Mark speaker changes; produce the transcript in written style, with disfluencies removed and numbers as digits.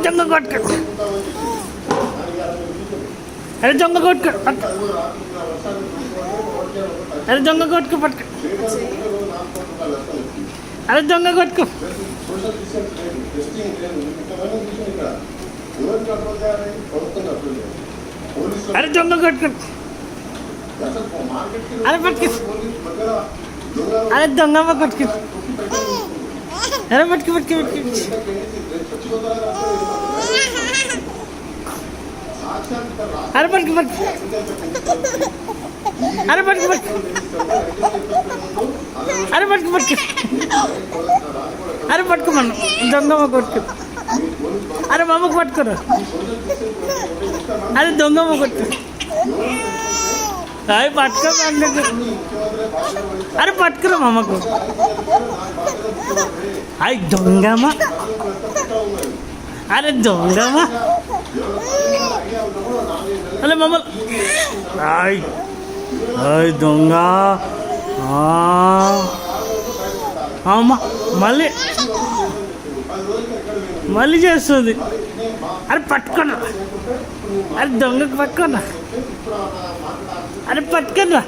Speaker 1: దొంగ కొట్టుకో, అరే దొంగ కొట్టుకో, అరే దొంగ కొట్టుకో పట్టుకో, అరే దొంగ కొట్టుకో, అరే దొంగ కొట్టుకో, అరే పట్టుకో, అరే దొంగమ్మ కొట్టుకో, అరే పట్టుకు పట్టుకు పట్టుకు, అరే పట్టుకు పట్టుకు, అరే పట్టుకు పట్టుకు, అరే పట్టుకు పట్టుకు, అరే పట్టుకోమను దొంగమ్మ కొట్టుకు, అరే మామకు పట్టుకోరు, అరే దొంగమ్మ కొట్టుకు, అవి పట్టుకో, అరే పట్టుకురా మామకు, అయి దొంగమ్మ, అరే దొంగమ్మ, అరే మమ్మల్ని అయ్ అయ్ దొంగ అమ్మ మళ్ళీ మళ్ళీ చేస్తుంది. అరే పట్టుకోండి, అరే దొంగకు పట్టుకోండి, అరే పట్టుకోండి.